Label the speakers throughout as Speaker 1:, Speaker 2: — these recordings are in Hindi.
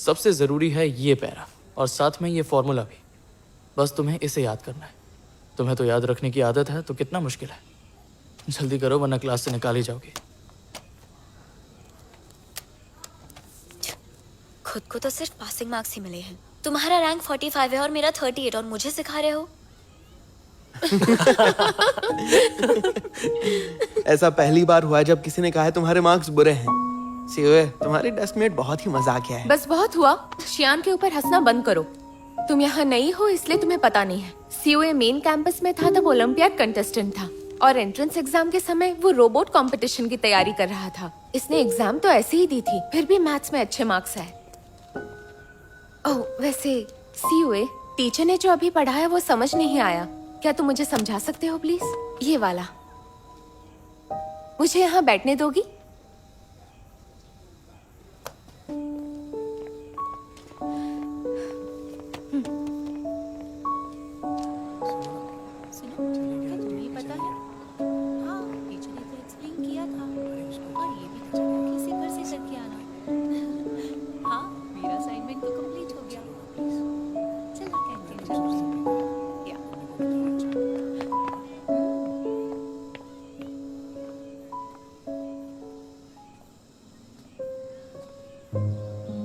Speaker 1: सबसे ज़रूरी है ये पैरा और साथ में ये फॉर्मूला भी। बस तुम्हें इसे याद करना है। तुम्हें तो याद रखने की आदत है, तो कितना मुश्किल है। जल्दी करो वरना क्लास से निकाली जाओगी।
Speaker 2: खुद को तो सिर्फ पासिंग मार्क्स ही मिले हैं। तुम्हारा रैंक 45 है और मेरा 38 और मुझे सिखा रहे हो।
Speaker 3: ऐसा पहली बार हुआ है जब किसी ने कहा है तुम्हारे मार्क्स बुरे हैं। सीओए, तुम्हारी डेस्कमेट बहुत ही मजाकिया है।
Speaker 4: बस बहुत हुआ, शियान के ऊपर हंसना बंद करो। तुम यहाँ नई हो इसलिए तुम्हें पता नहीं है। सीओए मेन कैंपस में था तब ओलंपियाड कंटेस्टेंट था और एंट्रेंस एग्जाम के समय वो रोबोट कंपटीशन की तैयारी कर रहा था। इसने एग्जाम तो ऐसे ही दी थी, फिर भी मैथ्स में अच्छे मार्क्स आए। ओह वैसे सीओए, टीचर ने जो अभी पढ़ाया वो समझ नहीं आया। क्या तुम मुझे समझा सकते हो प्लीज? ये वाला। मुझे यहाँ बैठने दोगी?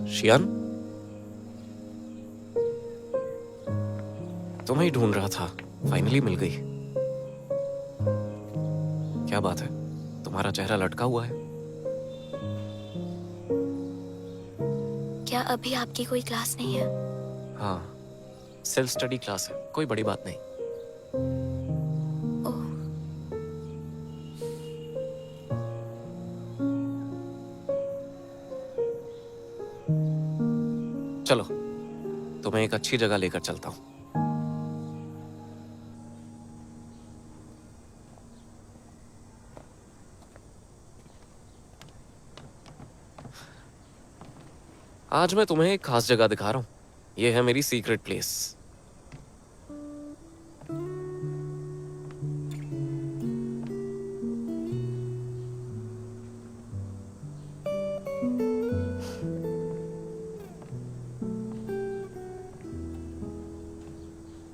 Speaker 5: शियान, तुम्हें ही ढूंढ रहा था। फाइनली मिल गई। क्या बात है, तुम्हारा चेहरा लटका हुआ है।
Speaker 2: क्या अभी आपकी कोई क्लास नहीं है?
Speaker 5: हाँ, सेल्फ स्टडी क्लास है, कोई बड़ी बात नहीं।
Speaker 2: ओह,
Speaker 5: चलो, तुम्हें एक अच्छी जगह लेकर चलता हूँ। आज मैं तुम्हें एक खास जगह दिखा रहा हूँ। ये है मेरी सीक्रेट प्लेस।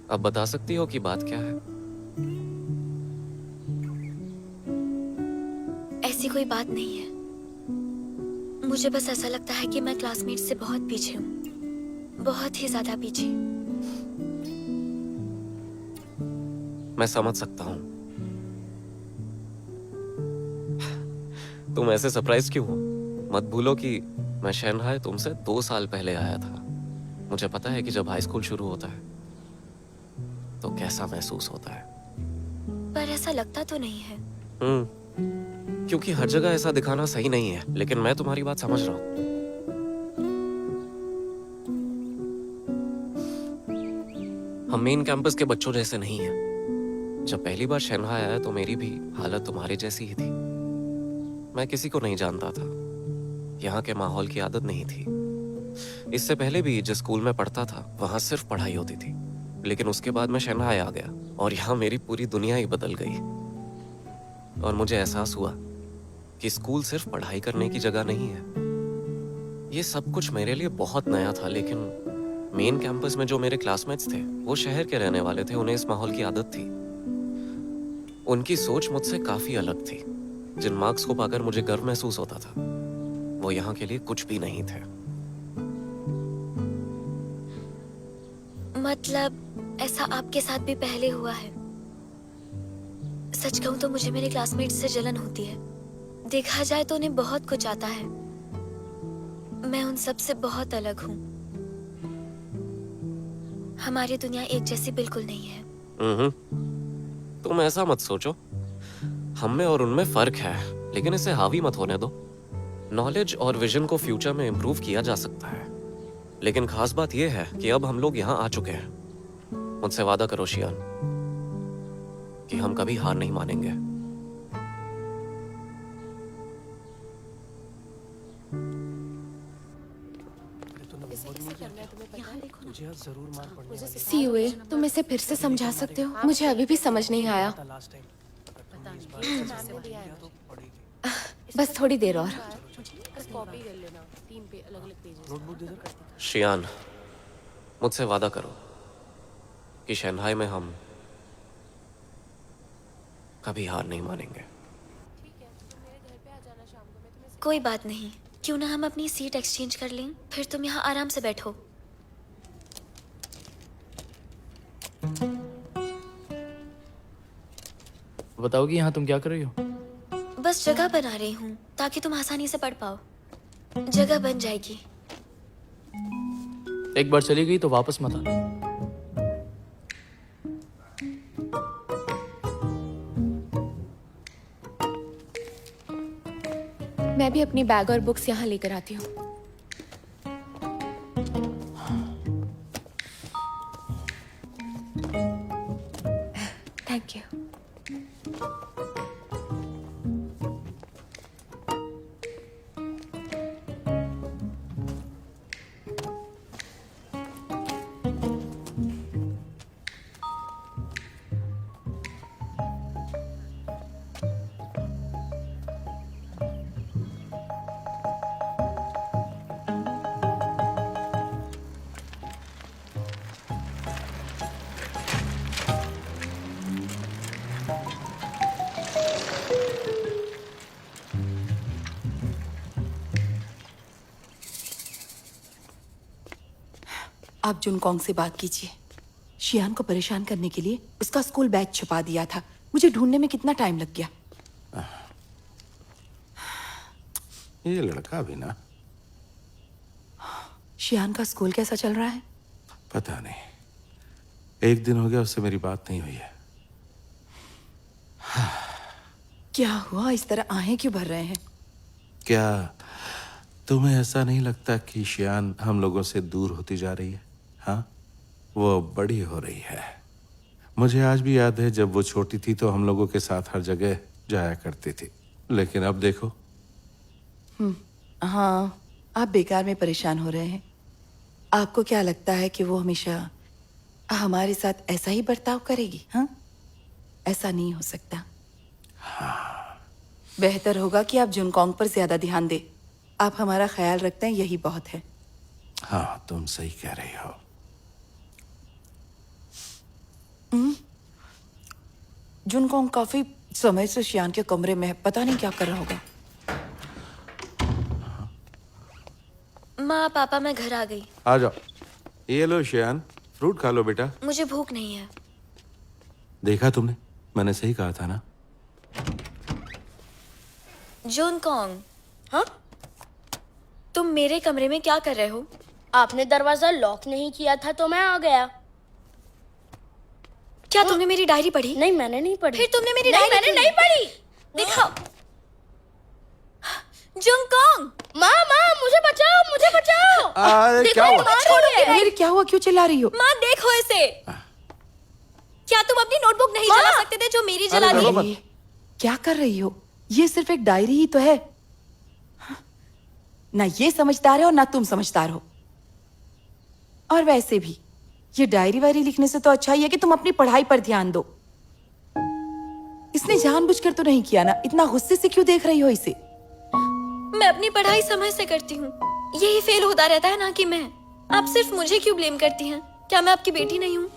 Speaker 5: अब बता सकती हो कि बात क्या है?
Speaker 2: ऐसी कोई बात नहीं है। मुझे बस ऐसा लगता है कि मैं क्लासमेट से बहुत पीछे हूँ, बहुत ही ज्यादा पीछे।
Speaker 5: मैं समझ सकता हूँ। तुम ऐसे सरप्राइज क्यों हो? मत भूलो कि मैं शंघाई तुमसे 2 साल पहले आया था। मुझे पता है कि जब हाई स्कूल शुरू होता है तो कैसा महसूस होता है।
Speaker 2: पर ऐसा लगता तो नहीं है।
Speaker 5: क्योंकि हर जगह ऐसा दिखाना सही नहीं है, लेकिन मैं तुम्हारी बात समझ रहा हूँ। हम मेन कैंपस के बच्चों जैसे नहीं हैं। जब पहली बार शंघाई आया तो मेरी भी हालत तुम्हारी जैसी ही थी। मैं किसी को नहीं जानता था, यहाँ के माहौल की आदत नहीं थी। इससे पहले भी जिस स्कूल में पढ़ता था वहां सिर्फ पढ़ाई होती थी, लेकिन उसके बाद मैं शंघाई आ गया और यहाँ मेरी पूरी दुनिया ही बदल गई। और मुझे एहसास हुआ कि स्कूल सिर्फ पढ़ाई करने की जगह नहीं है। ये सब कुछ मेरे लिए बहुत नया था, लेकिन मेन कैंपस में जो मेरे क्लासमेट्स थे वो शहर के रहने वाले थे। उन्हें इस माहौल की आदत थी। उनकी सोच मुझसे काफी अलग थी। जिन मार्क्स को पाकर मुझे गर्व महसूस होता था वो यहाँ के लिए कुछ भी नहीं थे।
Speaker 2: मतलब ऐसा आपके साथ भी पहले हुआ है? सच कहूं तो मुझे मेरे क्लासमेट्स से जलन होती है। देखा जाए तो उन्हें बहुत कुछ आता है। मैं उन सब से बहुत अलग हूँ। हमारी दुनिया एक जैसी बिल्कुल नहीं है।
Speaker 5: तुम ऐसा मत सोचो। हम में और उनमें फर्क है, लेकिन इसे हावी मत होने दो। नॉलेज और विजन को फ्यूचर में इम्प्रूव किया जा सकता है, लेकिन खास बात यह है कि अब हम लोग यहाँ आ चुके हैं। मुझसे वादा करो शियान कि हम कभी हार नहीं मानेंगे।
Speaker 4: सीओए, तुम इसे फिर से समझा सकते हो? मुझे अभी भी समझ नहीं आया। बस थोड़ी देर और।
Speaker 5: शियान, मुझसे वादा करो कि शंघाई में हम कभी हार नहीं मानेंगे।
Speaker 2: कोई बात नहीं, क्यों ना हम अपनी सीट एक्सचेंज कर लें, फिर तुम यहाँ आराम से बैठो।
Speaker 1: बताओ कि यहाँ तुम क्या कर रही हो?
Speaker 2: बस जगह बना रही हूँ ताकि तुम आसानी से पढ़ पाओ। जगह बन जाएगी।
Speaker 1: एक बार चली गई तो वापस मत आना।
Speaker 4: मैं भी अपनी बैग और बुक्स यहाँ लेकर आती हूँ। Thank you.
Speaker 6: आप जुनकोंग से बात कीजिए। शियान को परेशान करने के लिए उसका स्कूल बैग छुपा दिया था। मुझे ढूंढने में कितना टाइम लग गया।
Speaker 7: ये लड़का भी ना,
Speaker 6: शियान का स्कूल कैसा चल रहा है?
Speaker 7: पता नहीं, एक दिन हो गया उससे मेरी बात नहीं हुई है।
Speaker 6: क्या हुआ, इस तरह आहें क्यों भर रहे हैं?
Speaker 7: क्या तुम्हें ऐसा नहीं लगता कि शियान हम लोगों से दूर होती जा रही है? हाँ, वो बड़ी हो रही है। मुझे आज भी याद है जब वो छोटी थी तो हम लोगों के साथ हर जगह जाया करती थी, लेकिन अब देखो।
Speaker 6: हाँ, आप बेकार में परेशान हो रहे हैं। आपको क्या लगता है कि वो हमेशा हमारे साथ ऐसा ही बर्ताव करेगी? हाँ, ऐसा नहीं हो सकता। बेहतर होगा कि आप जुनकोंग पर ज्यादा ध्यान दें। आप हमारा ख्याल रखते हैं, यही बहुत है।
Speaker 7: हाँ, तुम सही कह रही हो।
Speaker 6: जुनकोंग काफी समय से शियान के कमरे में है, पता नहीं क्या कर रहा होगा।
Speaker 2: माँ पापा, मैं घर आ गई।
Speaker 7: आ जाओ। ये लो शियान, फ्रूट खा लो बेटा।
Speaker 2: मुझे भूख नहीं है।
Speaker 7: देखा तुमने, मैंने सही कहा था ना।
Speaker 2: जुनकोंग, हाँ? तुम मेरे कमरे में क्या कर रहे हो?
Speaker 8: आपने दरवाजा लॉक नहीं किया था तो मैं आ गया।
Speaker 2: क्या तुमने मेरी डायरी पढ़ी?
Speaker 8: नहीं, मैंने नहीं पढ़ी।
Speaker 2: फिर तुमने मेरी
Speaker 8: नहीं,
Speaker 2: डायरी
Speaker 8: मैंने
Speaker 2: क्यों
Speaker 8: नहीं पढ़ी।
Speaker 2: दिखाओ। जुनकोंग,
Speaker 8: माँ माँ, मुझे बचाओ, मुझे बचाओ।
Speaker 7: अरे क्या हुआ?
Speaker 6: अरे क्या हुआ, क्यों चिल्ला रही हो?
Speaker 2: माँ देखो इसे। क्या तुम अपनी नोटबुक नहीं जला सकते थे जो मेरी जला दी?
Speaker 6: अरे, क्या कर रही हो? ये सिर्फ एक डायरी ही तो है। ना ये समझदार है और ना तुम समझदार हो। और वैसे भी ये डायरी वायरी लिखने से तो अच्छा ही है कि तुम अपनी पढ़ाई पर ध्यान दो। इसने जानबूझकर तो नहीं किया ना? इतना गुस्से से क्यों देख रही हो इसे?
Speaker 2: मैं अपनी पढ़ाई समय से करती हूँ, यही फेल होता रहता है ना कि मैं। आप सिर्फ मुझे क्यों ब्लेम करती हैं? क्या मैं आपकी बेटी नहीं हूँ?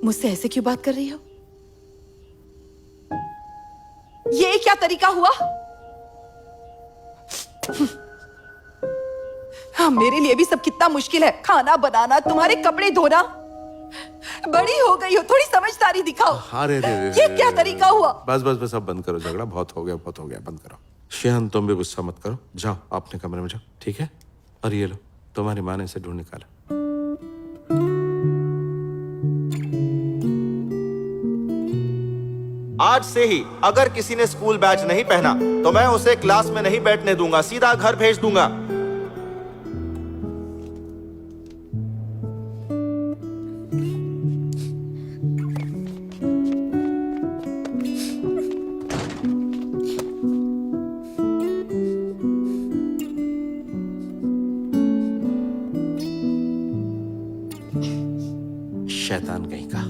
Speaker 6: मुझसे ऐसे क्यों बात कर रही हो? ये क्या तरीका हुआ? हाँ, मेरे लिए भी सब कितना मुश्किल है। खाना बनाना, तुम्हारे कपड़े धोना। बड़ी हो गई हो, थोड़ी समझदारी दिखाओ।
Speaker 7: अरे
Speaker 6: ये क्या तरीका हुआ?
Speaker 7: बस बस बस, अब बंद करो झगड़ा। बहुत हो गया, बहुत हो गया, बंद करो। शियान, तुम भी गुस्सा मत करो। जाओ अपने कमरे में जाओ, ठीक है? और ये लो, तुम्हारी माँ ने इसे ढूंढ निकाला।
Speaker 9: आज से ही अगर किसी ने स्कूल बैच नहीं पहना तो मैं उसे क्लास में नहीं बैठने दूंगा, सीधा घर भेज दूंगा।
Speaker 7: शैतान कहीं का।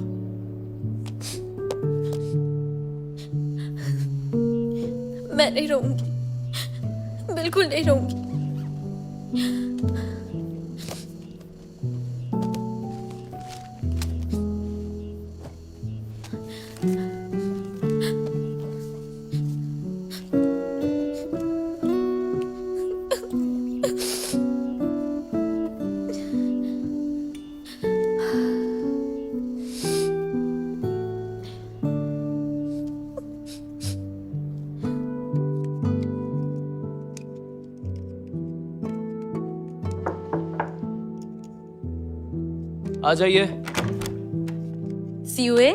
Speaker 2: मैं मैं नहीं रहूंगी, बिल्कुल नहीं रहूंगी।
Speaker 1: आ जाइए।
Speaker 10: सीयूए,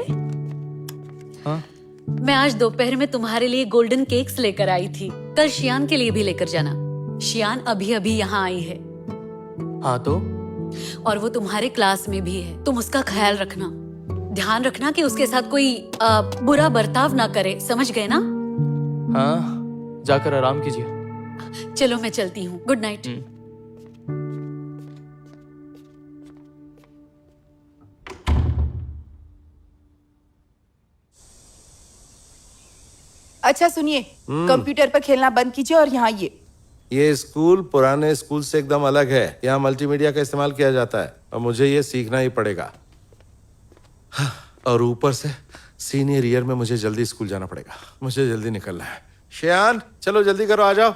Speaker 1: हाँ?
Speaker 10: मैं आज दोपहर में तुम्हारे लिए गोल्डन केक्स लेकर आई थी। कल शियान के लिए भी लेकर जाना। शियान अभी अभी यहाँ आई है
Speaker 1: हाँ तो
Speaker 10: और वो तुम्हारे क्लास में भी है। तुम उसका ख्याल रखना, ध्यान रखना कि उसके साथ कोई बुरा बर्ताव ना करे, समझ गए ना?
Speaker 1: हाँ, जाकर आराम कीजिए।
Speaker 10: चलो मैं चलती हूँ, गुड नाइट।
Speaker 6: अच्छा सुनिए, कंप्यूटर पर खेलना बंद कीजिए और यहाँ
Speaker 7: ये स्कूल पुराने स्कूल से एकदम अलग है। यहाँ मल्टीमीडिया का इस्तेमाल किया जाता है और मुझे ये सीखना ही पड़ेगा। हाँ, और ऊपर से सीनियर ईयर में मुझे जल्दी स्कूल जाना पड़ेगा। मुझे जल्दी निकलना है। शियान, चलो जल्दी करो, आ जाओ।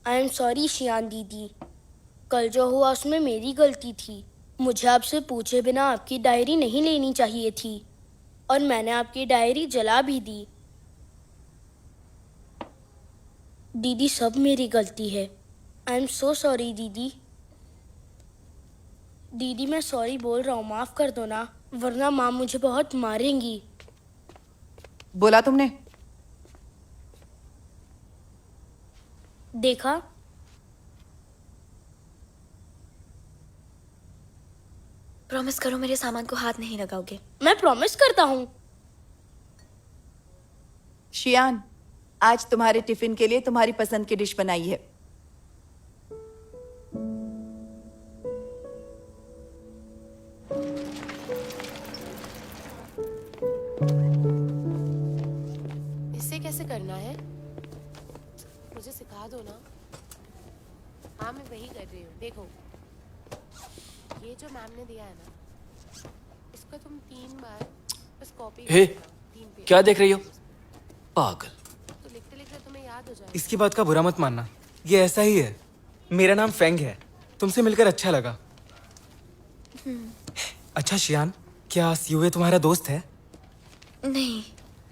Speaker 8: आई एम सॉरी शियान दीदी, कल जो हुआ उसमें मेरी गलती थी। मुझे आपसे पूछे बिना आपकी डायरी नहीं लेनी चाहिए थी और मैंने आपकी डायरी जला भी दी। दीदी, सब मेरी गलती है। आई एम सो सॉरी दीदी। दीदी, मैं सॉरी बोल रहा हूँ, माफ कर दो ना, वरना माँ मुझे बहुत मारेंगी।
Speaker 6: बोला तुमने?
Speaker 8: देखा?
Speaker 2: प्रॉमिस करो मेरे सामान को हाथ नहीं लगाओगे।
Speaker 8: मैं प्रॉमिस करता हूँ।
Speaker 6: शियान, आज तुम्हारे टिफिन के लिए तुम्हारी पसंद की डिश बनाई है।
Speaker 4: इससे कैसे करना है? मुझे सिखा दो ना। हाँ, मैं वही कर रही हूँ। देखो, ये जो मैम ने दिया है ना, इसको तुम 3 बार बस कॉपी
Speaker 11: हे,
Speaker 4: करना।
Speaker 11: क्या देख रही हो? पागल।
Speaker 4: तो लिखते लिखते तुम्हें याद हो जाएगा।
Speaker 11: इसकी बात का बुरा मत मानना, ये ऐसा ही है। मेरा नाम फेंग है। तुमसे मिलकर अच्छा लगा। अच्छा शियान, क्या सीयूए तुम्हारा दोस्त है?
Speaker 2: नहीं।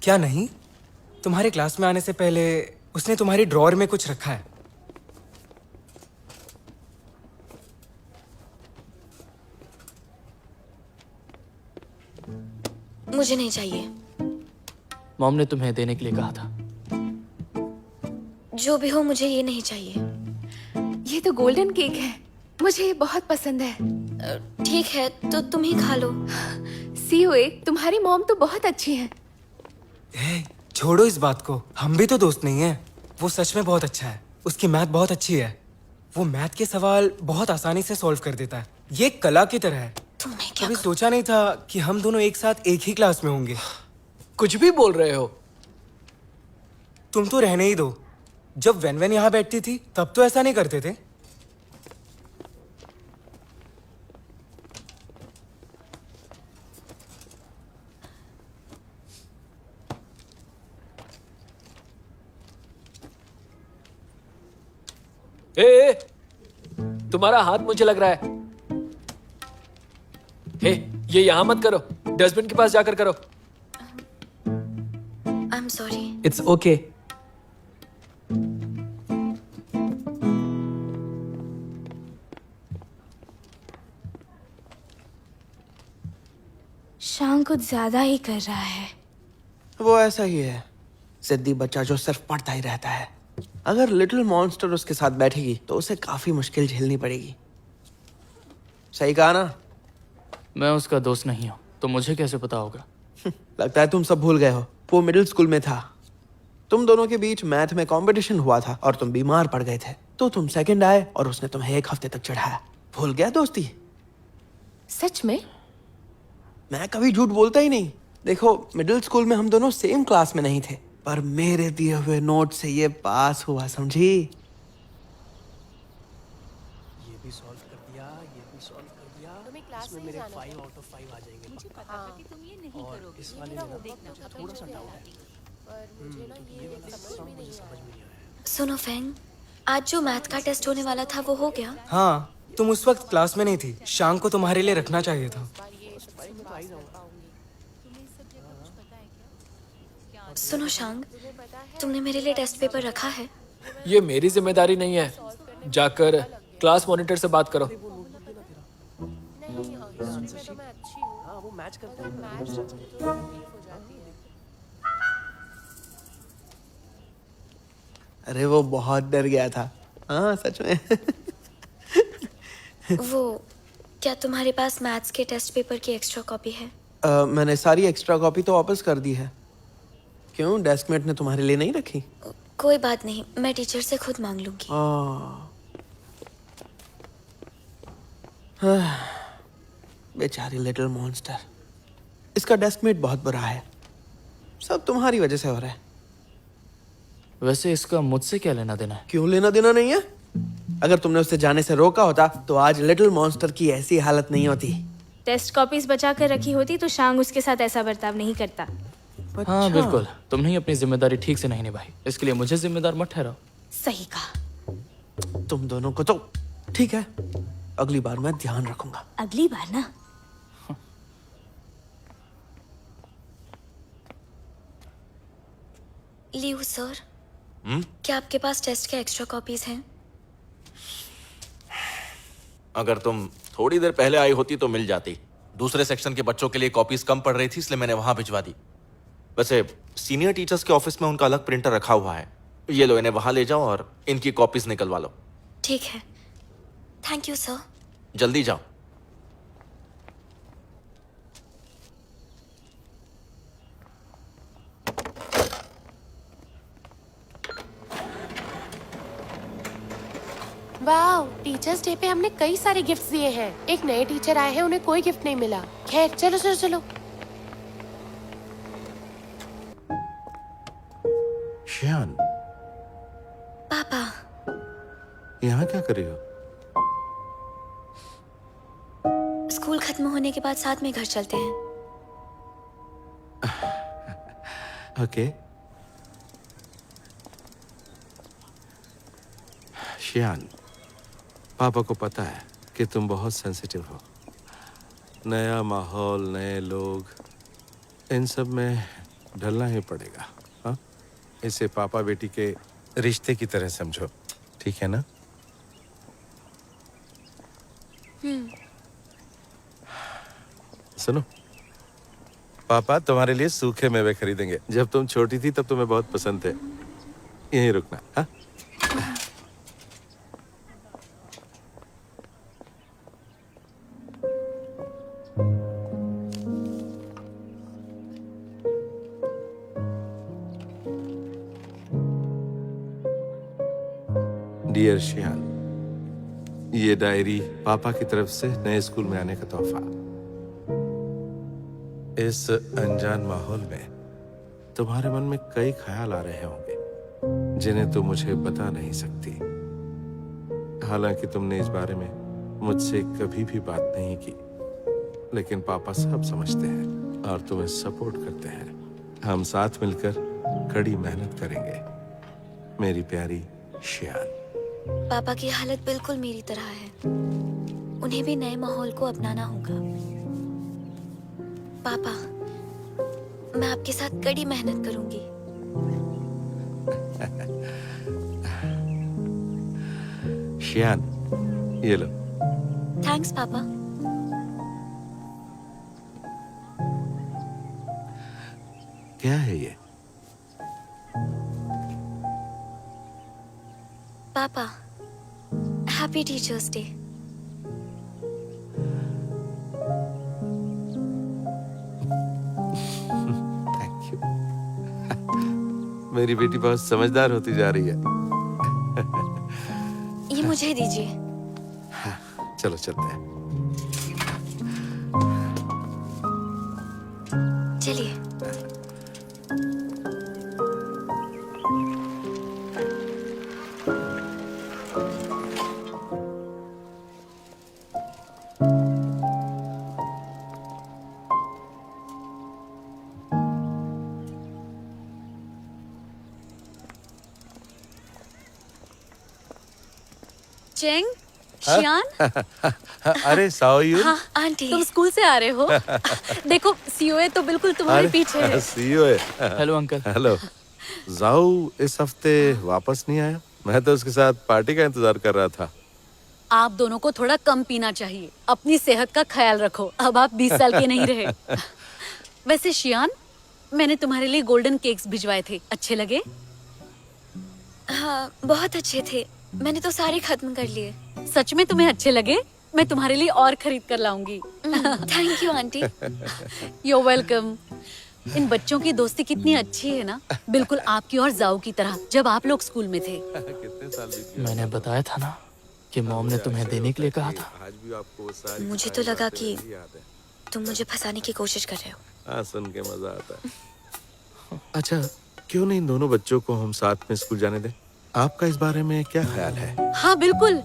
Speaker 11: क्या नहीं? तुम्हारे क्लास में आने से पहले उसने तुम्हारी ड्रॉअर में कुछ रखा है।
Speaker 2: मुझे नहीं चाहिए।
Speaker 1: मॉम ने तुम्हें देने के लिए कहा था।
Speaker 2: जो भी हो, मुझे ये नहीं चाहिए।
Speaker 4: ये तो गोल्डन केक है, मुझे ये बहुत पसंद है।
Speaker 2: ठीक है, तो तुम ही खा लो।
Speaker 4: सीयूए, तुम्हारी मॉम तो बहुत अच्छी है।
Speaker 11: हे, छोड़ो इस बात को, हम भी तो दोस्त नहीं हैं। वो सच में बहुत अच्छा है। उसकी मैथ बहुत अच्छी है। वो मैथ के सवाल बहुत आसानी से सॉल्व कर देता है। ये कला की तरह है।
Speaker 2: तुमने क्या
Speaker 11: कभी सोचा नहीं था कि हम दोनों एक साथ एक ही क्लास में होंगे।
Speaker 1: कुछ भी बोल रहे हो।
Speaker 11: तुम तो रहने ही दो। जब वेन यहाँ बैठती थी तब तो ऐसा नहीं करते थे।
Speaker 1: ए, तुम्हारा हाथ मुझे लग रहा है। हे, ये यहां मत करो, डस्टबिन के पास जाकर करो।
Speaker 2: I am sorry.
Speaker 11: It's okay.
Speaker 8: शान कुछ ज्यादा ही कर रहा है।
Speaker 3: वो ऐसा ही है, जिद्दी बच्चा जो सिर्फ पढ़ता ही रहता है। अगर लिटिल मॉन्स्टर उसके साथ बैठेगी तो उसे काफी मुश्किल झेलनी पड़ेगी। सही कहा ना?
Speaker 1: मैं उसका दोस्त नहीं हूं, तो मुझे कैसे पता होगा?
Speaker 3: लगता है तुम सब भूल गए हो। वो मिडिल स्कूल में था। तुम दोनों के बीच मैथ में कंपटीशन हुआ था और तुम बीमार पड़ गए थे, तो तुम सेकंड आए और उसने तुम्हें 1 हफ्ते तक चढ़ाया। भूल गया दोस्ती?
Speaker 4: सच में?
Speaker 3: मैं कभी झूठ बोलता ही नहीं। देखो, मिडिल स्कूल में हम दोनों सेम क्लास में नहीं थे, पर मेरे दिए हुए नोट से ये पास हुआ, समझी?
Speaker 2: सुनो फेंग, आज जो मैथ का टेस्ट होने वाला था वो हो गया?
Speaker 11: हाँ, तुम उस वक्त क्लास में नहीं थी। शाम को तुम्हारे लिए रखना चाहिए था।
Speaker 2: सुनो शांग, तुमने मेरे लिए टेस्ट पेपर रखा है?
Speaker 1: ये मेरी जिम्मेदारी नहीं है, जाकर क्लास मॉनिटर से बात करो।
Speaker 3: अरे वो बहुत डर गया था। हाँ, सच में।
Speaker 2: वो, क्या तुम्हारे पास मैथ्स के टेस्ट पेपर की एक्स्ट्रा कॉपी है?
Speaker 3: मैंने सारी एक्स्ट्रा कॉपी तो वापस कर दी है। क्यों, डेस्कमेट ने तुम्हारे लिए नहीं रखी?
Speaker 2: कोई बात नहीं, मैं टीचर से खुद मांग लूंगी।
Speaker 3: बेचारी लिटिल मॉन्स्टर। इसका डेस्कमेट बहुत बुरा है। सब तुम्हारी वजह से हो रहा है।
Speaker 1: वैसे इसका मुझसे क्या लेना देना है?
Speaker 3: क्यों लेना देना नहीं है? अगर तुमने उसे जाने से रोका होता तो आज लिटिल मॉन्स्टर की ऐसी हालत नहीं होती।
Speaker 12: टेस्ट कॉपीज बचा कर रखी होती तो शांग उसके साथ ऐसा बर्ताव नहीं करता।
Speaker 1: हाँ बिल्कुल, तुमने ही अपनी जिम्मेदारी ठीक से नहीं निभाई, इसके लिए मुझे जिम्मेदार मत ठहराओ।
Speaker 4: सही कहा।
Speaker 3: तुम दोनों को तो ठीक है, अगली बार मैं ध्यान रखूंगा।
Speaker 12: अगली बार ना।
Speaker 2: लियो सर, क्या आपके पास टेस्ट के एक्स्ट्रा कॉपीज हैं?
Speaker 9: अगर तुम थोड़ी देर पहले आई होती तो मिल जाती। दूसरे सेक्शन के बच्चों के लिए कॉपीज कम पड़ रही थी, इसलिए मैंने वहां भिजवा दी। वैसे सीनियर टीचर्स के ऑफिस में उनका अलग प्रिंटर रखा हुआ है। ये लो, इन्हें वहां ले जाओ और इनकी कॉपीज निकलवा लो।
Speaker 2: ठीक है, थैंक यू सर।
Speaker 9: जल्दी जाओ।
Speaker 4: वाह, टीचर्स डे पे हमने कई सारे गिफ्ट्स दिए हैं। एक नए टीचर आए हैं, उन्हें कोई गिफ्ट नहीं मिला। खैर, चलो चलो चलो।
Speaker 7: शियान,
Speaker 2: पापा,
Speaker 7: यहाँ क्या कर रही हो?
Speaker 2: स्कूल खत्म होने के बाद साथ में घर चलते हैं।
Speaker 7: ओके। शियान, पापा को पता है कि तुम बहुत सेंसिटिव हो। नया माहौल, नए लोग, इन सब में ढलना ही पड़ेगा। हाँ, इसे पापा बेटी के रिश्ते की तरह समझो, ठीक है ना? सुनो, पापा तुम्हारे लिए सूखे मेवे खरीदेंगे। जब तुम छोटी थी तब तुम्हें बहुत पसंद थे। यहीं रुकना। हाँ, डियर शियान, ये डायरी पापा की तरफ से नए स्कूल में आने का तोहफा। इस अनजान माहौल में तुम्हारे मन में कई ख्याल आ रहे होंगे जिन्हें तुम मुझे बता नहीं सकती। हालांकि तुमने इस बारे में मुझसे कभी भी बात नहीं की, लेकिन पापा सब समझते हैं और तुम्हें सपोर्ट करते हैं। हम साथ मिलकर कड़ी मेहनत करेंगे, मेरी प्यारी शियान।
Speaker 2: पापा की हालत बिल्कुल मेरी तरह है, उन्हें भी नए माहौल को अपनाना होगा। पापा, मैं आपके साथ कड़ी मेहनत करूंगी।
Speaker 7: शियान, ये लो।
Speaker 2: थैंक्स पापा।
Speaker 7: क्या है ये?
Speaker 2: पापा, happy teachers day.
Speaker 7: Thank you. मेरी बेटी बहुत समझदार होती जा रही है।
Speaker 2: ये मुझे दीजिए।
Speaker 7: चलो चलते हैं।
Speaker 2: चलिए।
Speaker 10: चेंग, शियान,
Speaker 7: अरे साओयुन।
Speaker 2: हाँ आंटी।
Speaker 10: तुम स्कूल से आ रहे हो? देखो सीओए तो बिल्कुल तुम्हारे पीछे है।
Speaker 7: सीओए।
Speaker 1: Hello uncle.
Speaker 7: हेलो। जाऊ इस हफ्ते वापस नहीं आया। मैं तो उसके साथ पार्टी का इंतजार कर रहा था।
Speaker 10: आप दोनों को थोड़ा कम पीना चाहिए। अपनी सेहत का ख्याल रखो। अब आप 20 साल के नहीं रहे। वैसे शियान, मैंने तुम्हारे लिए गोल्डन केक्स भिजवाए थे, अच्छे लगे?
Speaker 2: हाँ बहुत अच्छे थे, मैंने तो सारे खत्म कर लिए।
Speaker 10: सच में तुम्हें अच्छे लगे? मैं तुम्हारे लिए और खरीद कर लाऊंगी।
Speaker 2: Thank you aunty.
Speaker 10: You're welcome। इन बच्चों की दोस्ती कितनी अच्छी है ना, बिल्कुल आपकी और जाऊ की तरह, जब आप लोग स्कूल में थे।
Speaker 7: कितने साल बीत गए।
Speaker 1: मैंने बताया था ना कि मॉम ने तुम्हें देने के लिए कहा था।
Speaker 7: आज भी आपको वो सारी
Speaker 2: मुझे तो लगा कि
Speaker 7: याद है।
Speaker 2: तुम मुझे फंसाने की कोशिश कर रहे हो।
Speaker 7: हाँ, सुन के मजा आता है। अच्छा, क्यों नहीं इन दोनों बच्चों को हम साथ में स्कूल जाने दें? आपका इस बारे में क्या ख्याल है?
Speaker 10: हाँ बिल्कुल।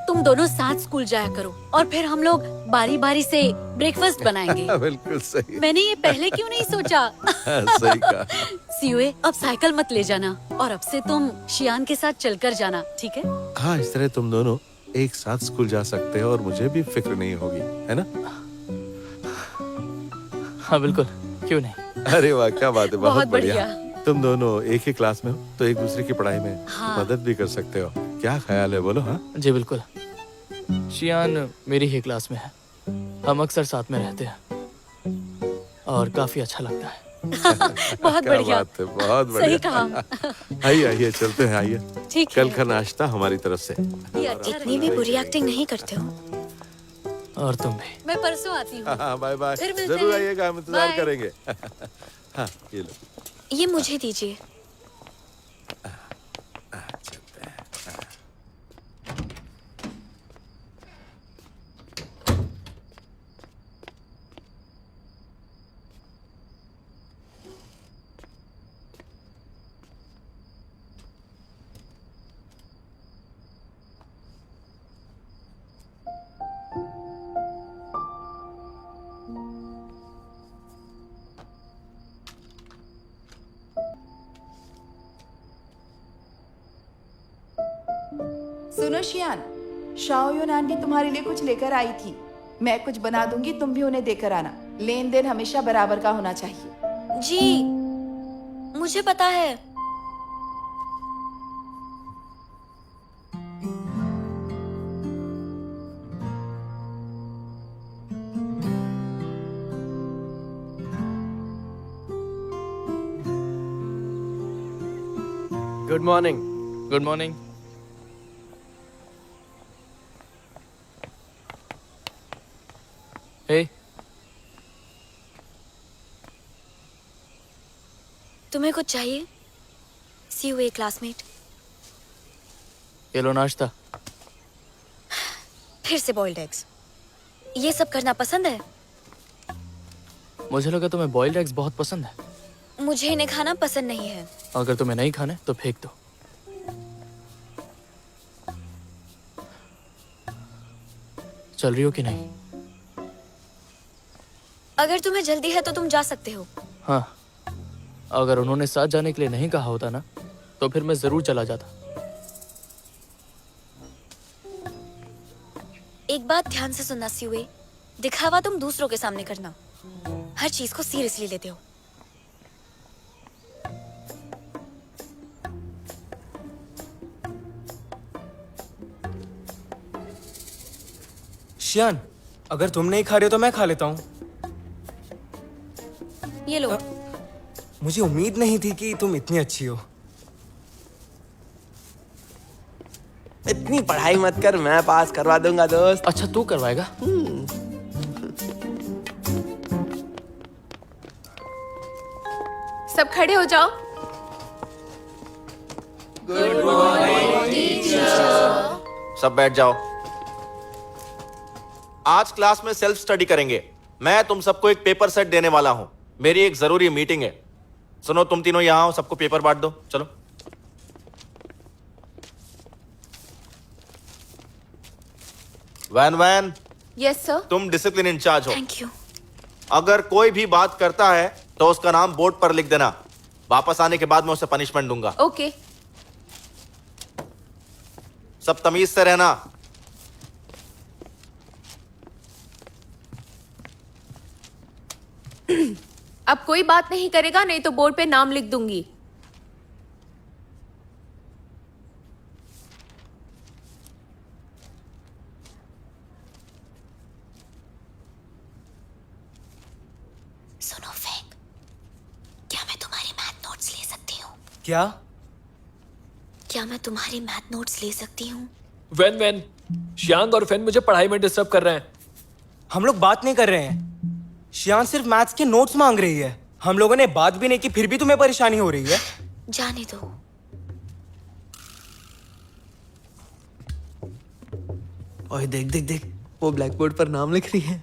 Speaker 10: तुम दोनों साथ स्कूल जाया करो और फिर हम लोग बारी बारी से ब्रेकफास्ट बनाएंगे।
Speaker 7: बिल्कुल सही।
Speaker 10: मैंने ये पहले क्यों नहीं सोचा?
Speaker 7: सही कहा।
Speaker 10: सीओए, अब साइकिल मत ले जाना और अब से तुम शियान के साथ चलकर जाना, ठीक है?
Speaker 7: हाँ, इस तरह तुम दोनों एक साथ स्कूल जा सकते हो और मुझे भी फिक्र नहीं होगी, है ना?
Speaker 1: हाँ बिल्कुल, क्यों नहीं।
Speaker 7: अरे वाह, क्या बात है, बहुत
Speaker 10: बहुत
Speaker 7: बढ़िया।
Speaker 10: बढ़िया।
Speaker 7: तुम दोनों एक ही क्लास में हो तो एक दूसरे की पढ़ाई में
Speaker 10: हाँ।
Speaker 7: मदद भी कर सकते हो। क्या ख्याल है, बोलो। हाँ
Speaker 1: जी बिल्कुल। शियान मेरी ही क्लास में है, हम अक्सर साथ में रहते हैं और काफी अच्छा लगता है।
Speaker 10: बहुत
Speaker 7: क्या
Speaker 10: बढ़िया।
Speaker 7: बात है, बहुत
Speaker 10: सही
Speaker 7: बढ़िया।
Speaker 10: कहा।
Speaker 7: आइए आइए, चलते हैं, आइए।
Speaker 10: ठीक
Speaker 7: कल
Speaker 10: है।
Speaker 7: का नाश्ता हमारी तरफ से।
Speaker 10: ये अच्छा
Speaker 2: इतनी भी बुरी एक्टिंग नहीं करते हो।
Speaker 1: और तुम भी।
Speaker 10: मैं परसों आती हूँ।
Speaker 7: हाँ, बाय बाय।
Speaker 10: फिर मिलते
Speaker 7: जरूर
Speaker 10: हैं।
Speaker 7: आइएगा, हम इंतजार
Speaker 10: बाय।
Speaker 7: करेंगे। हाँ, ये लो।
Speaker 2: ये मुझे दीजिए।
Speaker 7: चलते हैं।
Speaker 6: सुनो शियान, शाओयुन आंटी तुम्हारे लिए कुछ लेकर आई थी। मैं कुछ बना दूंगी, तुम भी उन्हें देकर आना। लेन देन हमेशा बराबर का होना चाहिए।
Speaker 2: जी मुझे पता है।
Speaker 3: Good morning.
Speaker 1: Good morning. Hey,
Speaker 2: तुम्हें कुछ चाहिए? See you a classmate.
Speaker 1: ये लो नाश्ता।
Speaker 2: फिर से बॉइल्ड एग्स। ये सब करना पसंद है?
Speaker 1: मुझे लगा तुम्हें बॉइल्ड एग्स बहुत पसंद है।
Speaker 2: मुझे इन्हें खाना पसंद नहीं है।
Speaker 1: अगर तुम्हें नहीं खाने तो फेंक दो। चल रही हो कि नहीं?
Speaker 2: अगर तुम्हें जल्दी है तो तुम जा सकते हो।
Speaker 1: हाँ, अगर उन्होंने साथ जाने के लिए नहीं कहा होता ना, तो फिर मैं जरूर चला जाता।
Speaker 2: एक बात ध्यान से सुनना सीवे, दिखावा तुम दूसरों के सामने करना। हर चीज को सीरियसली लेते हो।
Speaker 11: शियान, अगर तुम नहीं खा रहे हो तो मैं खा लेता हूँ।
Speaker 2: ये लो।
Speaker 11: मुझे उम्मीद नहीं थी कि तुम इतनी अच्छी हो।
Speaker 3: इतनी पढ़ाई मत कर, मैं पास करवा दूंगा दोस्त।
Speaker 1: अच्छा तू करवाएगा?
Speaker 4: सब खड़े हो जाओ।
Speaker 9: सब बैठ जाओ। आज क्लास में सेल्फ स्टडी करेंगे। मैं तुम सबको एक पेपर सेट देने वाला हूं। मेरी एक जरूरी मीटिंग है। सुनो, तुम तीनों यहां आओ, सबको पेपर बांट दो। चलो। वैन वैन,
Speaker 4: यस सर।
Speaker 9: तुम डिसिप्लिन इंचार्ज हो।
Speaker 2: Thank you.
Speaker 9: अगर कोई भी बात करता है तो उसका नाम बोर्ड पर लिख देना। वापस आने के बाद मैं उसे पनिशमेंट दूंगा।
Speaker 4: ओके।
Speaker 9: सब तमीज से रहना।
Speaker 4: अब कोई बात नहीं करेगा, नहीं तो बोर्ड पे नाम लिख दूंगी।
Speaker 2: सुनो फेंक, क्या मैं तुम्हारी मैथ नोट्स ले सकती हूँ?
Speaker 11: क्या?
Speaker 2: क्या मैं तुम्हारी मैथ नोट्स ले सकती हूँ?
Speaker 13: वैन वैन, श्यांग और फैन मुझे पढ़ाई में डिस्टर्ब कर रहे हैं।
Speaker 11: हम लोग बात नहीं कर रहे हैं। शियान सिर्फ मैथ्स के नोट्स मांग रही है। हम लोगों ने बात भी नहीं की, फिर भी तुम्हें परेशानी हो रही है।
Speaker 2: जाने दो।
Speaker 3: ओए देख देख देख, वो ब्लैक बोर्ड पर नाम लिख रही है।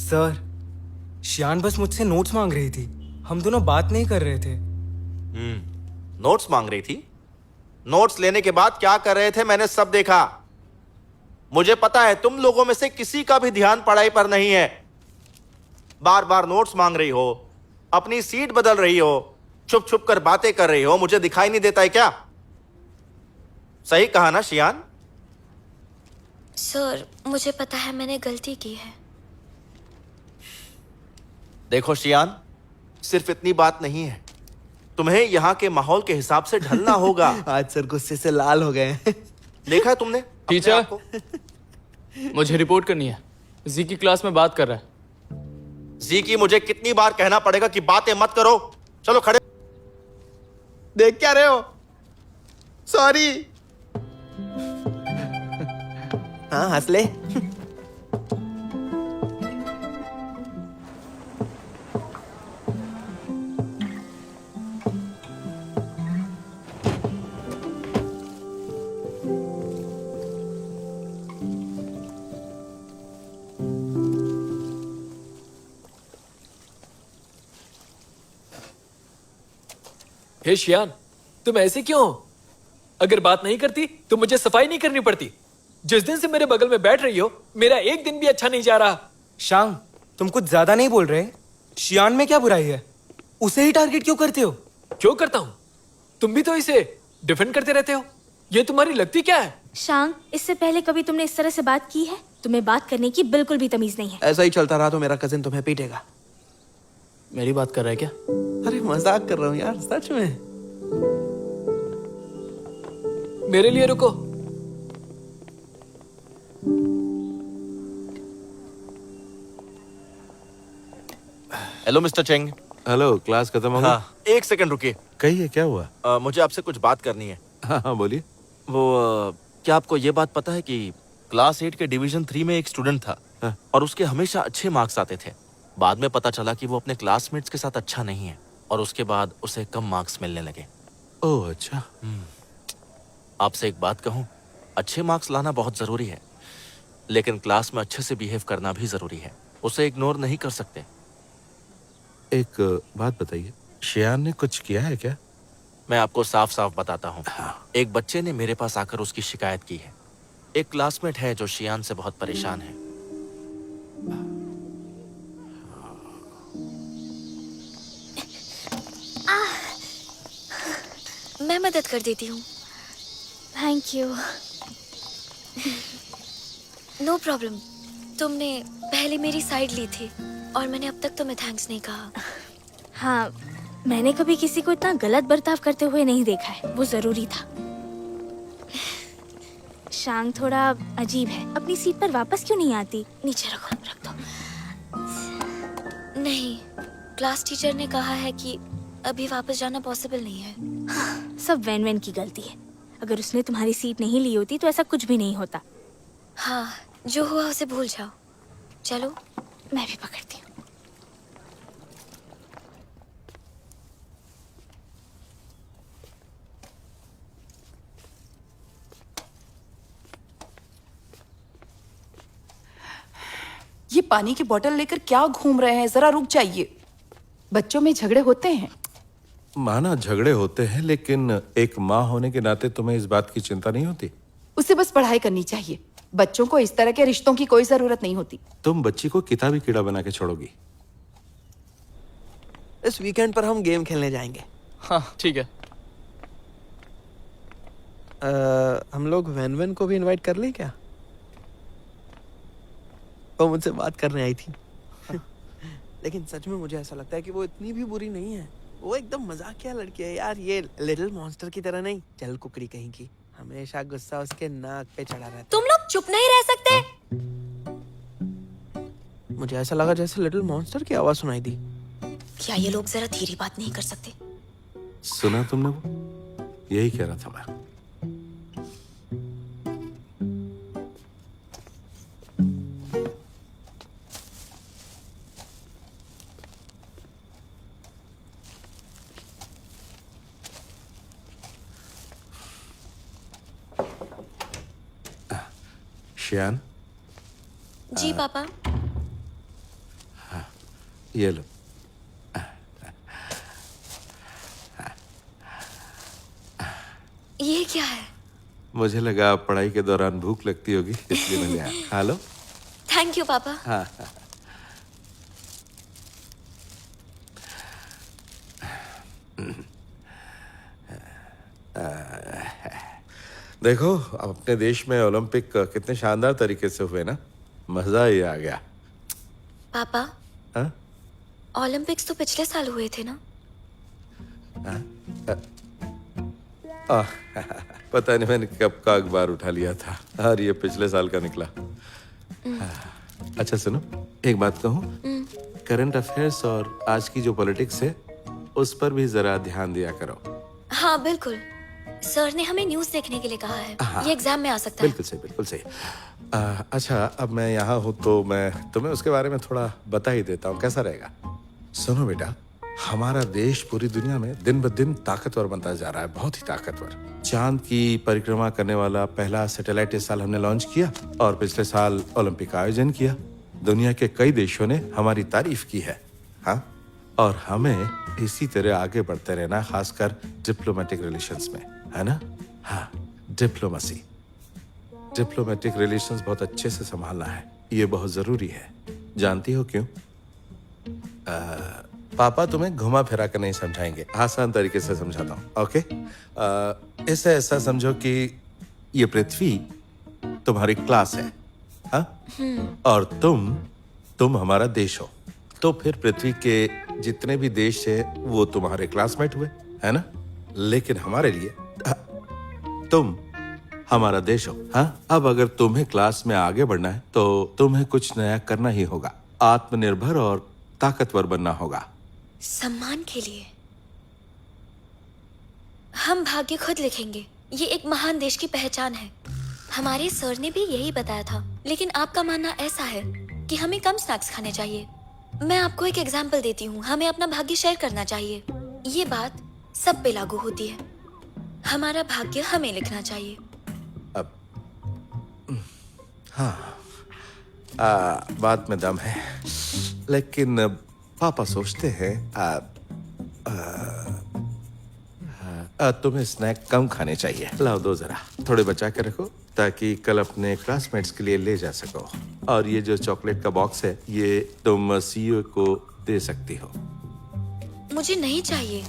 Speaker 11: सर, शियान बस मुझसे नोट्स मांग रही थी। हम दोनों बात नहीं कर रहे थे।
Speaker 9: नोट्स मांग रही थी? नोट्स लेने के बाद क्या कर रहे थे मैंने सब देखा। मुझे पता है तुम लोगों में से किसी का भी ध्यान पढ़ाई पर नहीं है। बार बार नोट्स मांग रही हो, अपनी सीट बदल रही हो, छुप छुप कर बातें कर रही हो। मुझे दिखाई नहीं देता है क्या? सही कहा ना शियान?
Speaker 2: सर, मुझे पता है मैंने गलती की है।
Speaker 9: देखो शियान, सिर्फ इतनी बात नहीं है, तुम्हें यहाँ के माहौल के हिसाब से ढलना होगा।
Speaker 3: आज सर गुस्से से लाल हो गए हैं।
Speaker 9: देखा है तुमने अपने
Speaker 1: टीचर,
Speaker 9: आप को?
Speaker 1: मुझे रिपोर्ट करनी है। जी की क्लास में बात कर रहा है।
Speaker 9: जी की मुझे कितनी बार कहना पड़ेगा कि बातें मत करो। चलो खड़े।
Speaker 3: देख क्या रहे हो? सॉरी। हाँ, हंस ले।
Speaker 13: हे शियान, तुम ऐसे क्यों हो? अगर बात नहीं करती तो मुझे सफाई नहीं करनी पड़ती। जिस दिन से मेरे बगल में बैठ रही हो, मेरा एक दिन भी अच्छा नहीं जा रहा।
Speaker 11: शांग, तुम कुछ ज्यादा नहीं बोल रहे? शियान में क्या बुराई है? उसे ही टारगेट क्यों करते हो?
Speaker 13: क्यों करता हूं? तुम भी तो इसे डिफेंड करते रहते हो। ये तुम्हारी लगती क्या है?
Speaker 12: शांग, इससे पहले कभी तुमने इस तरह से बात की है? तुम्हें बात करने की बिल्कुल भी तमीज नहीं है।
Speaker 3: ऐसा ही चलता रहा तो मेरा कजिन तुम्हें पीटेगा।
Speaker 1: मेरी बात कर रहा है क्या?
Speaker 3: अरे मजाक कर रहा हूँ यार, सच में।
Speaker 13: मेरे लिए रुको।
Speaker 9: Hello mister Cheng.
Speaker 7: Hello, class खत्म हो गई?
Speaker 9: हाँ, एक सेकंड रुकिए।
Speaker 7: कहिए, क्या हुआ?
Speaker 9: मुझे आपसे कुछ बात करनी है।
Speaker 7: हाँ हाँ, बोलिए।
Speaker 9: क्या आपको ये बात पता है कि क्लास 8 के डिवीजन 3 में एक स्टूडेंट था,
Speaker 7: हाँ।
Speaker 9: और उसके हमेशा अच्छे मार्क्स आते थे। बाद में पता चला कि वो अपने क्लासमेट्स के साथ अच्छा नहीं है, और उसके बाद उसे कम मार्क्स मिलने लगे।
Speaker 7: ओह अच्छा।
Speaker 9: आपसे एक बात कहूँ, अच्छे मार्क्स लाना बहुत ज़रूरी है, लेकिन क्लास में अच्छे से बिहेव करना भी ज़रूरी है। उसे इग्नोर नहीं कर सकते।
Speaker 7: एक बात बताइए, शियान ने कुछ किया है क्या?
Speaker 9: मैं आपको साफ साफ बताता हूँ। एक बच्चे ने मेरे पास आकर उसकी शिकायत की है। एक क्लासमेट है जो शियान से बहुत परेशान है।
Speaker 2: मैं मदद कर देती हूँ।
Speaker 12: Thank you.
Speaker 2: No problem. तुमने पहले मेरी साइड ली थी और मैंने अब तक तुम्हें थैंक्स नहीं कहा।
Speaker 12: हाँ, मैंने कभी किसी को इतना गलत बर्ताव करते हुए नहीं देखा है। वो जरूरी था। शांग थोड़ा अजीब है। अपनी सीट पर वापस क्यों नहीं आती? नीचे रख दो।
Speaker 2: नहीं, क्लास टीचर ने कहा है कि अभी वापस जाना पॉसिबल नहीं है।
Speaker 12: सब वैन वैन की गलती है। अगर उसने तुम्हारी सीट नहीं ली होती तो ऐसा कुछ भी नहीं होता।
Speaker 2: हाँ, जो हुआ उसे भूल जाओ। चलो,
Speaker 12: मैं भी पकड़ती हूँ।
Speaker 6: ये पानी की बोतल लेकर क्या घूम रहे हैं? जरा रुक जाइए। बच्चों में झगड़े होते हैं।
Speaker 7: माना झगड़े होते हैं, लेकिन एक माँ होने के नाते तुम्हें इस बात की चिंता नहीं होती?
Speaker 6: उसे बस पढ़ाई करनी चाहिए। बच्चों को इस तरह के रिश्तों की कोई जरूरत नहीं होती।
Speaker 7: तुम बच्ची को किताबी कीड़ा बना के छोड़ोगी?
Speaker 3: इस वीकेंड पर हम गेम खेलने जाएंगे।
Speaker 1: हाँ ठीक है।
Speaker 3: हम लोग वैन वैन को भी इनवाइट कर लें क्या? वो मुझसे बात करने आई थी। लेकिन सच में मुझे ऐसा लगता है कि वो इतनी भी बुरी नहीं है। वो एकदम मजाकिया लड़की है यार। ये लिटिल मॉन्स्टर की तरह नहीं, चल कुकड़ी कहीं की। हमेशा गुस्सा उसके नाक पे चढ़ा रहता है।
Speaker 2: तुम लोग चुप नहीं रह सकते?
Speaker 3: मुझे ऐसा लगा जैसे लिटिल मॉन्स्टर की आवाज सुनाई दी।
Speaker 2: क्या ये लोग जरा धीरे बात नहीं कर सकते?
Speaker 7: सुना तुमने? वो यही कह रहा था मैं। शियान,
Speaker 2: जी पापा।
Speaker 7: ये लो।
Speaker 2: ये क्या है?
Speaker 7: मुझे लगा पढ़ाई के दौरान भूख लगती होगी, इसलिए मैंने आया। खा लो।
Speaker 2: थैंक यू पापा।
Speaker 7: हाँ। देखो, अपने देश में ओलंपिक कितने शानदार तरीके से हुए ना, मजा ही आ गया।
Speaker 2: पापा,
Speaker 7: हाँ?
Speaker 2: ओलंपिक्स तो पिछले साल हुए थे ना?
Speaker 7: पता नहीं मैंने कब का अखबार उठा लिया था और ये पिछले साल का निकला। अच्छा सुनो, एक बात कहूँ, करंट अफेयर्स और आज की जो पॉलिटिक्स है उस पर भी जरा ध्यान दिया करो।
Speaker 2: हाँ बिल्कुल। सर ने हमें न्यूज़ देखने के लिए कहा है।
Speaker 7: हाँ।
Speaker 2: ये एग्जाम में आ सकता है।
Speaker 7: बिल्कुल सही, बिल्कुल सही। अच्छा, अब मैं यहाँ हूँ तो मैं तुम्हें उसके बारे में थोड़ा बता ही देता हूँ, कैसा रहेगा? सुनो बेटा, हमारा देश पूरी दुनिया में दिन ब दिन ताकतवर बनता जा रहा है, बहुत ही ताकतवर। चांद की परिक्रमा करने वाला पहला सैटेलाइट इस साल हमने लॉन्च किया और पिछले साल ओलंपिक का आयोजन किया। दुनिया के कई देशों ने हमारी तारीफ की है। हाँ, और हमें इसी तरह आगे बढ़ते रहना, खासकर डिप्लोमेटिक रिलेशंस में, है ना? हाँ, डिप्लोमेसी, डिप्लोमेटिक रिलेशंस बहुत अच्छे से संभालना है, ये बहुत जरूरी है। जानती हो क्यों? पापा तुम्हें घुमा फिरा कर नहीं समझाएंगे, आसान तरीके से समझाता हूँ। ओके? इसे ऐसा समझो कि ये पृथ्वी तुम्हारी क्लास है, हाँ? और तुम हमारा देश हो। तो फिर पृथ्वी के जितने भी देश है वो तुम्हारे क्लासमेट हुए, है ना? लेकिन हमारे लिए तुम हमारा देश हो। हाँ, अब अगर तुम्हें क्लास में आगे बढ़ना है तो तुम्हें कुछ नया करना ही होगा, आत्मनिर्भर और ताकतवर बनना होगा।
Speaker 2: सम्मान के लिए हम भाग्य खुद लिखेंगे, ये एक महान देश की पहचान है। हमारे सर ने भी यही बताया था। लेकिन आपका मानना ऐसा है कि हमें कम स्नैक्स खाने चाहिए। मैं आपको एक एग्जाम्पल देती हूँ, हमें अपना भाग्य शेयर करना चाहिए। ये बात सब पे लागू होती है। हमारा भाग्य हमें लिखना चाहिए।
Speaker 7: अब हाँ, बात में दम है, लेकिन पापा सोचते हैं तुम्हें स्नैक कम खाने चाहिए। लाओ दो जरा, थोड़े बचा के रखो ताकि कल अपने क्लासमेट्स के लिए ले जा सको। और ये जो चॉकलेट का बॉक्स है ये तुम सीईओ को दे सकती हो।
Speaker 2: मुझे नहीं चाहिए।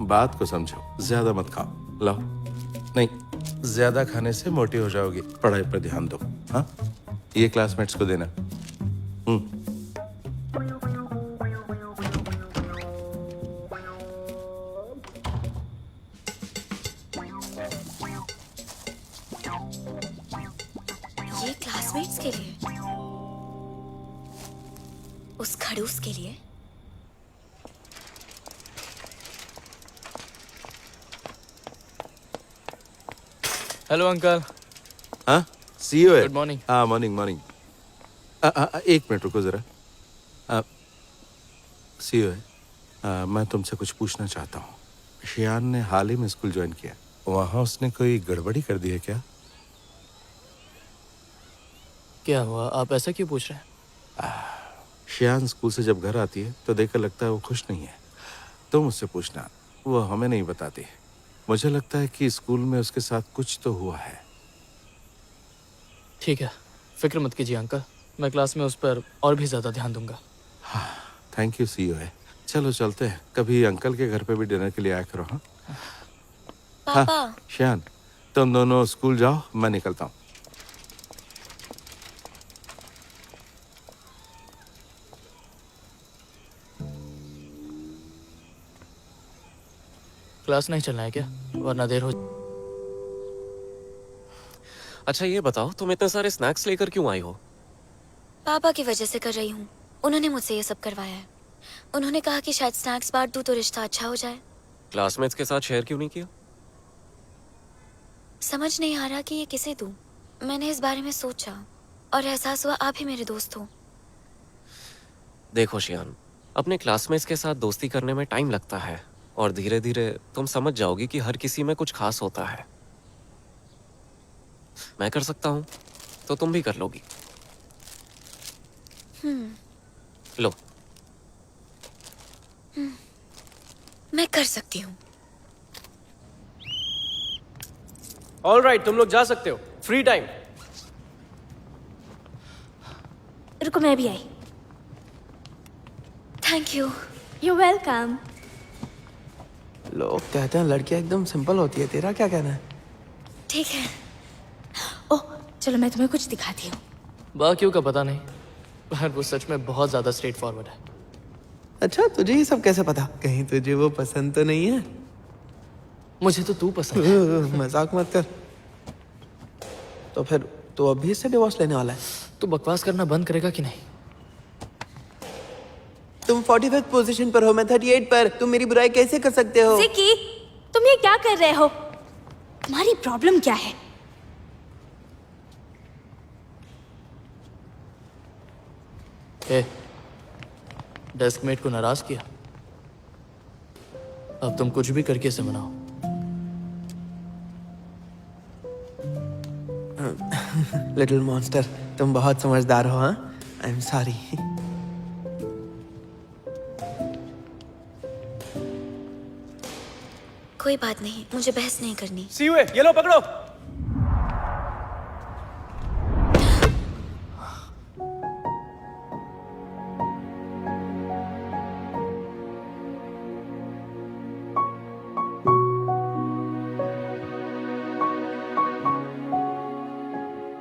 Speaker 7: बात को समझो, ज्यादा मत खाओ। लाओ। नहीं, ज्यादा खाने से मोटी हो जाओगी। पढ़ाई पर ध्यान दो। हाँ, ये क्लासमेट्स को देना।
Speaker 2: उस खड़ूस के लिए?
Speaker 1: Hello uncle.
Speaker 7: हाँ सी यू है।
Speaker 1: Good morning.
Speaker 7: हाँ मॉर्निंग मॉर्निंग। एक मिनट रुको ज़रा। सी यू है। मैं तुमसे कुछ पूछना चाहता हूँ। शियान ने हाल ही में स्कूल ज्वाइन किया, वहाँ उसने कोई गड़बड़ी कर दी है क्या?
Speaker 1: क्या हुआ, आप ऐसा क्यों पूछ रहे हैं?
Speaker 7: शियान स्कूल से जब घर आती है तो देखकर लगता है वो खुश नहीं है। तुम उससे पूछना, वो हमें नहीं बताती। मुझे लगता है कि स्कूल में उसके साथ कुछ तो हुआ है।
Speaker 1: ठीक है, फिक्र मत कीजिए अंकल, मैं क्लास में उस पर और भी ज़्यादा ध्यान दूंगा।
Speaker 7: थैंक यू सी यू है। चलो चलते हैं, कभी अंकल के घर पे भी डिनर के लिए आया करो। हाँ
Speaker 2: पापा।
Speaker 7: शियान, तुम दोनों स्कूल जाओ, मैं निकलता हूँ।
Speaker 1: क्लास नहीं चलना है क्या, वरना देर हो।
Speaker 5: अच्छा ये बताओ, तुम इतने सारे स्नैक्स लेकर क्यों आई हो?
Speaker 2: पापा की वजह से कर रही हूँ। उन्होंने मुझसे ये सब करवाया है। उन्होंने कहा कि शायद स्नैक्स बांट दूँ तो रिश्ता अच्छा हो जाए।
Speaker 5: क्लासमेट्स के साथ शेयर क्यों नहीं किया?
Speaker 2: समझ नहीं आ रहा कि ये किसे दूँ। मैंने इस बारे में सोचा और एहसास हुआ आप ही मेरे दोस्त हो।
Speaker 5: देखो शियान, अपने क्लासमेट्स के साथ दोस्ती करने में टाइम लगता है और धीरे धीरे तुम समझ जाओगी कि हर किसी में कुछ खास होता है। मैं कर सकता हूँ तो तुम भी कर लोगी। लो।
Speaker 2: मैं कर सकती हूँ।
Speaker 13: ऑलराइट, तुम लोग जा सकते हो, फ्री टाइम।
Speaker 12: रुको, मैं भी आई।
Speaker 2: Thank you.
Speaker 12: You welcome.
Speaker 3: लोग कहते हैं लड़कियां एकदम सिंपल होती है, तेरा क्या कहना है?
Speaker 2: ठीक है।
Speaker 12: ओह, चलो मैं तुम्हें कुछ दिखाती हूँ।
Speaker 1: बाकियों का पता नहीं, पर वो सच में बहुत ज़्यादा स्ट्रेट फॉरवर्ड है।
Speaker 3: अच्छा, तुझे ये सब कैसे पता? कहीं तुझे वो पसंद तो नहीं है?
Speaker 1: मुझे तो तू पसंद है।
Speaker 3: मजाक मत कर। तो फिर तू अभी इससे डिवोर्स लेने वाला है?
Speaker 1: तू बकवास करना बंद करेगा कि नहीं?
Speaker 3: तुम 45th पोजीशन पर हो, मैं 38 पर। तुम मेरी बुराई कैसे कर सकते हो?
Speaker 12: जिकी, तुम ये क्या कर रहे हो? तुम्हारी प्रॉब्लम क्या है?
Speaker 1: ए, डेस्कमेट को नाराज किया? अब तुम कुछ भी करके इसे मनाओ।
Speaker 3: लिटिल मॉन्स्टर, तुम बहुत समझदार हो। हाँ, आई एम सॉरी।
Speaker 2: कोई बात नहीं, मुझे बहस नहीं करनी।
Speaker 13: सी यू है, ये लो पकड़ो।